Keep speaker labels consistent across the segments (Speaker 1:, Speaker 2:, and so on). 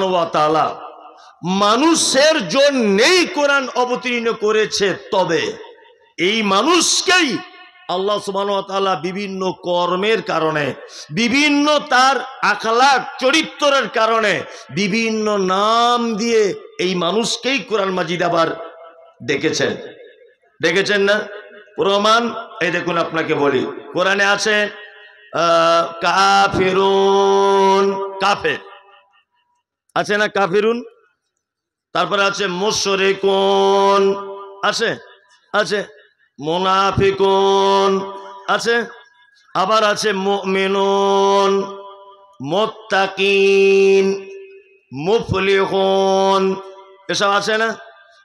Speaker 1: সুবহানাহু ওয়া তাআলা মানুষের জন্যই কোরআন অবতীর্ণ করেছে, তবে এই মানুষকেই আল্লাহ সুবহানাহু ওয়া তাআলা বিভিন্ন কর্মের কারণে, বিভিন্ন তার আখলাক চরিত্রের কারণে বিভিন্ন নাম দিয়ে এই মানুষকেই কোরআন মাজিদ আবার ডেকেছেন। দেখেছেন না? প্রমাণ এই দেখুন, আপনাকে বলি, কোরআনে আছে কাফিরুন, কাফের আছে না? কাফিরুন। তারপরে আছে মুশরিকুন, আছে আছে। মুনাফিকুন আছে, আবার আছে মুমিনুন, মুত্তাকিন, মুফলিহুন, এসব আছে না?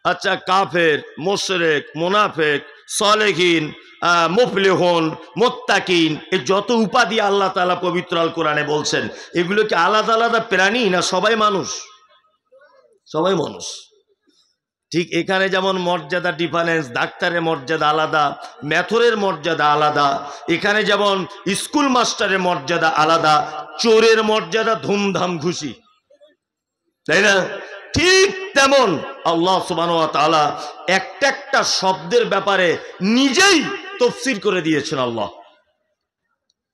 Speaker 1: আচ্ছা, কাফের, মুশরিক, মুনাফিক, সালেহিন, মুফলিহুন, মুত্তাকিন, এই যত উপাধি আল্লাহ তাআলা পবিত্র আল কোরআনে বলছেন, এগুলো কি আলাদা আলাদা প্রাণী না সবাই মানুষ? সবাই মানুষ। ঠিক এখানে যেমন মর্যাদা ডিফারেন্স, ডাক্তারের মর্যাদা আলাদা, মেথরের মর্যাদা আলাদা, এখানে যেমন স্কুল মাস্টারের মর্যাদা আলাদা, চোরের মর্যাদা ধুমধাম খুশি, তাই না? ঠিক তেমন আল্লাহ সুবহানাহু ওয়া তাআলা একটা একটা শব্দের ব্যাপারে নিজেই তাফসীর করে দিয়েছেন আল্লাহ,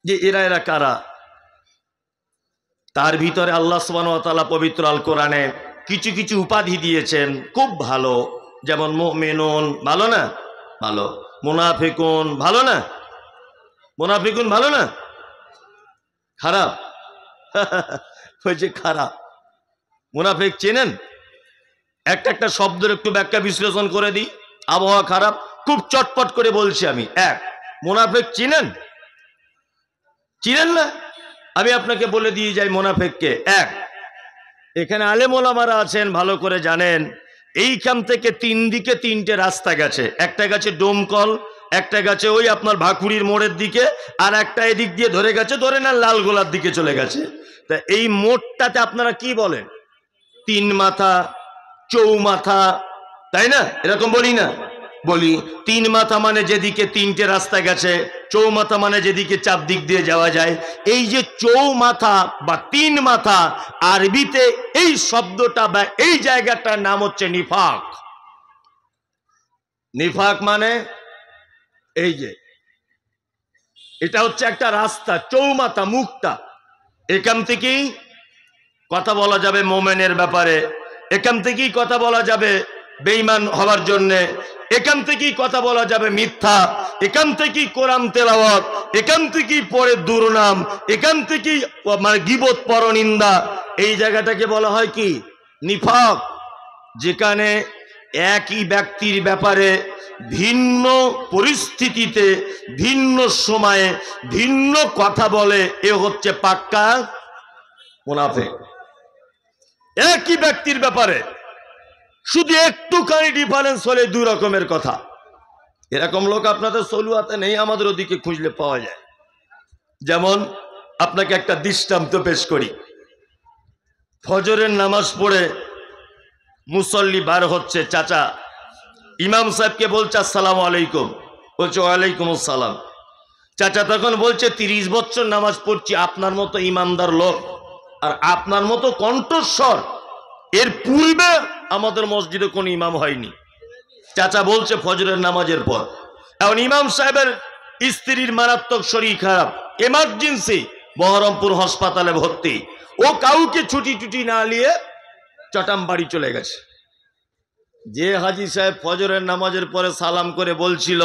Speaker 1: যে এরা এরা কারা। তার ভিতরে আল্লাহ সুবহানাহু ওয়া তাআলা পবিত্র আল কোরআনে কিছু কিছু উপাধি দিয়েছেন খুব ভালো, যেমন মুমিনুন ভালো না? ভালো। মুনাফিকুন ভালো না? মুনাফিকুন ভালো না? খারাপ? হয়েছে খারাপ। মুনাফিক চেনেন? একটা একটা শব্দের একটু ব্যাখ্যা বিশ্লেষণ করে দিই। আবহাওয়া খারাপ, খুব চটপট করে বলছি আমি। এক, মুনাফিক চিনেন? চিনেন না? আমি আপনাকে বলে দিয়ে যাই মুনাফিককে। এক, এখানে আলেম ওলামারা আছেন, ভালো করে জানেন, এইখান থেকে তিন দিকে তিনটে রাস্তা গেছে। একটা গেছে ডোমকল, একটা গেছে ওই আপনার ভাকুড়ির মোড়ের দিকে, আর একটা এদিক দিয়ে ধরে গেছে, ধরে না লালগোলার দিকে চলে গেছে। তা এই মোড়টাতে আপনারা কি বলেন? তিন মাথা, চৌমাথা, তাই না? এরকম বলি না? বলি। তিন মাথা মানে যেদিকে তিনটে রাস্তা গেছে, চৌমাথা মানে যেদিকে চার দিক দিয়ে যাওয়া যায়। এই যে চৌমাথা বা তিন মাথা, আরবিতে এই শব্দটা বা এই জায়গাটার নাম হচ্ছে নিফাক। নিফাক মানে এই যে এটা হচ্ছে একটা রাস্তা, চৌমাথা, মুখটা। এখান থেকেই কথা বলা যাবে মোমেনের ব্যাপারে, এখান থেকেই কথা বলা যাবে বেঈমান হওয়ার জন্যে, এখান থেকেই কথা বলা যাবে মিথ্যা, এখান থেকেই কোরআন তেলাওয়াত, এখান থেকেই পরে দুর্নাম, এখান থেকেই মানে গীবত, পরনিন্দা। এই জায়গাটাকে বলা হয় কি? নিফাক। যেখানে একই ব্যক্তির ব্যাপারে ভিন্ন পরিস্থিতিতে, ভিন্ন সময়ে ভিন্ন কথা বলে, এ হচ্ছে পাক্কা মুনাফিক। একই ব্যক্তির ব্যাপারে শুধু একটুখানি ডিফারেন্স হলে দুই রকমের কথা। এরকম লোক আপনাদের সলুয়াতে নেই, আমাদের ওদিকে খুঁজলে পাওয়া যায়। যেমন আপনাকে একটা দৃষ্টান্ত পেশ করি। ফজরের নামাজ পড়ে মুসল্লি বার হচ্ছে, চাচা ইমাম সাহেবকে বলছে আসসালামু আলাইকুম, বলছে ওয়ালাইকুম আসসালাম। চাচা তখন বলছে 30 বছর নামাজ পড়ছি, আপনার মতো ইমানদার লোক আর আপনার মতো কণ্ঠস্বর এর পূর্বে আমাদের মসজিদে কোন ইমাম হয়নি। চাচা বলছে ফজরের নামাজের পর। এখন ইমাম সাহেবের স্ত্রীর মারাত্মক শরীর খারাপ, এমার্জেন্সি, বহরমপুর হাসপাতালে ভর্তি। ও কাউকে ছুটি টুটি না নিয়ে চটাম বাড়ি চলে গেছে। যে হাজি সাহেব ফজরের নামাজের পরে সালাম করে বলছিল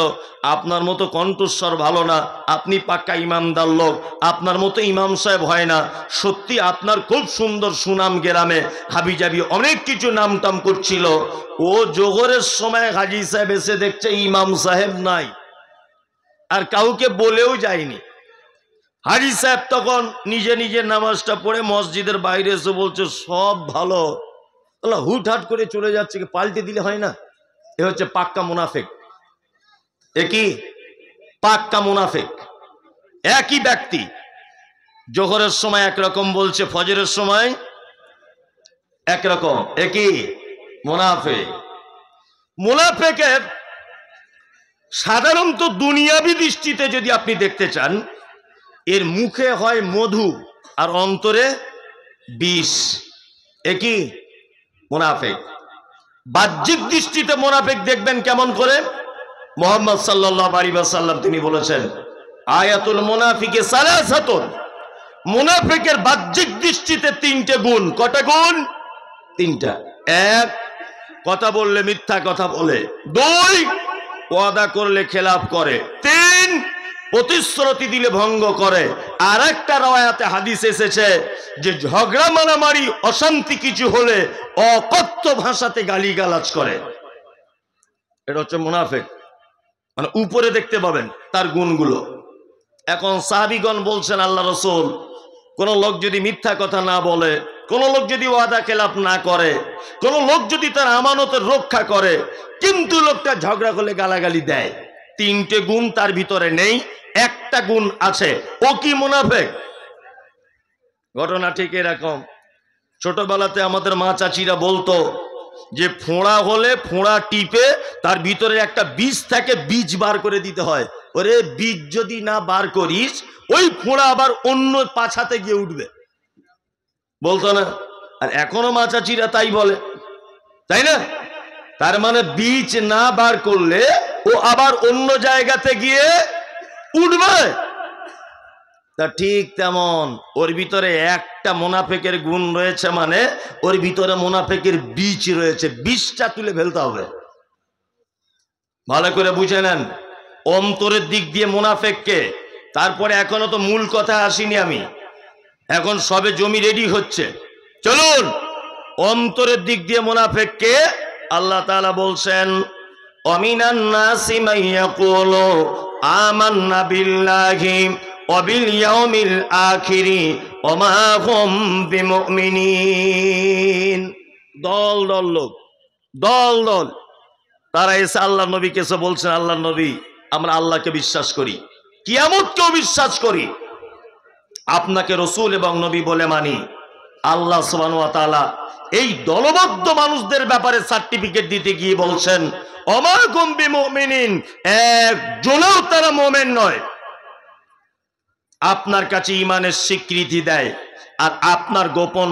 Speaker 1: আপনার মতো কণ্ঠস্বর ভালো না, আপনি পাক্কা ইমামদার লোক, আপনার মতো ইমাম সাহেব হয় না, সত্যি আপনার খুব সুন্দর সুনাম গ্রামে হাবিজাবি অনেক কিছু নাম টাম করছিল। ও জোহরের সময় হাজি সাহেব এসে দেখছে ইমাম সাহেব নাই, আর কাউকে বলেও যায়নি। হাজি সাহেব তখন নিজে নিজে নামাজটা পড়ে মসজিদের বাইরে এসে বলছে সব ভালো, হুটহাট করে চলে যাচ্ছে, পাল্টে দিলে হয় না? এ হচ্ছে পাক্কা মুনাফিক। এ কি? পাক্কা মুনাফিক। একই ব্যক্তি জোহরের সময় একরকম বলছে, ফজরের সময় একরকম। এ কি? মুনাফিক। মুনাফিকের সাধারণত দুনিয়াবি দৃষ্টিতে যদি আপনি দেখতে চান, এর মুখে হয় মধু আর অন্তরে বিষ। একই মুনাফিক। বাহ্যিক দৃষ্টিতে মুনাফিক দেখবেন কেমন করে? মুহাম্মদ সাল্লাল্লাহু আলাইহি ওয়াসাল্লাম তিনি বলেছেন, আয়াতুল মুনাফিকি সালাসাতুন, মুনাফিকের বাহ্যিক দৃষ্টিতে তিনটে গুণ। কটা গুণ? তিনটা। এক, কথা বললে মিথ্যা কথা বলে। দুই, ওয়াদা করলে খেলাফ করে। তিন, প্রতিশ্রুতি দিলে ভঙ্গ করে। আর একটা রাওয়ায়াতে হাদিস এসেছে যে ঝগড়া মারামারি অশান্তি কিছু হলে অকথ্য ভাষাতে গালিগালাজ করে। এটা হচ্ছে মুনাফিক। মানে উপরে দেখতে পাবেন তার গুণগুলো। এখন সাহাবীগণ বলছেন, আল্লাহ রাসূল, কোন লোক যদি মিথ্যা কথা না বলে, কোন লোক যদি ওয়াদা খেলাফ না করে, কোন লোক যদি তার আমানতের রক্ষা করে, কিন্তু লোকটা ঝগড়া করলে গালাগালি দেয়, তিনটে গুণ তার ভিতরে নেই, একটা গুণ আছে, ও কি? মুনাফিক। ঘটনা ঠিক এরকম। ছোটবেলাতে আমাদের মা চাচিরা বলতো যে ফোঁড়া হলে ফোঁড়া টিপে তার ভিতরে একটা বীজ থাকে, বীজ বার করে দিতে হয়। ওরে বীজ যদি না বার করিস, ওই ফোঁড়া আবার অন্য পাছাতে গিয়ে উঠবে, বলতো না? আর এখনো মা চাচিরা তাই বলে, তাই না? তার মানে বীজ না বার করলে ও আবার অন্য জায়গাতে গিয়ে উঠবে। তা ঠিক তেমন ওর ভিতরে একটা মুনাফিকের গুণ রয়েছে, মানে ওর ভিতরে মুনাফিকের বীজ রয়েছে, বীজটা তুলে ফেলতে হবে। ভালো করে বুঝে নেন অন্তরের দিক দিয়ে মুনাফিককে। তারপরে এখনো তো মূল কথা আসিনি আমি, এখন সবে জমি রেডি হচ্ছে। চলুন, অন্তরের দিক দিয়ে মুনাফিককে আল্লাহ তাআলা বলছেন, অমিনান নাসি মাইয়াকুলু আমান্না বিল্লাহি ওয়া বিল ইয়াউমিল আখিরি ওয়া মা হুম বিমুমিনিন। দল দল লোক, দল দল, তারা এসে আল্লাহ নবীকে এসে বলছেন, আল্লাহ নবী, আমরা আল্লাহকে বিশ্বাস করি, কিয়ামতকেও বিশ্বাস করি, আপনাকে রসূল এবং নবী বলে মানি। আল্লাহ সুবহানাহু ওয়া তাআলা এই দলবদ্ধ মানুষদের ব্যাপারে সার্টিফিকেট দিতে গিয়ে বলছেন, ওমা হুম বিমুমিনিন, একজনও তারা মুমিন নয়। আপনার কাছে ঈমানের স্বীকৃতি দেয় আর আপনার গোপন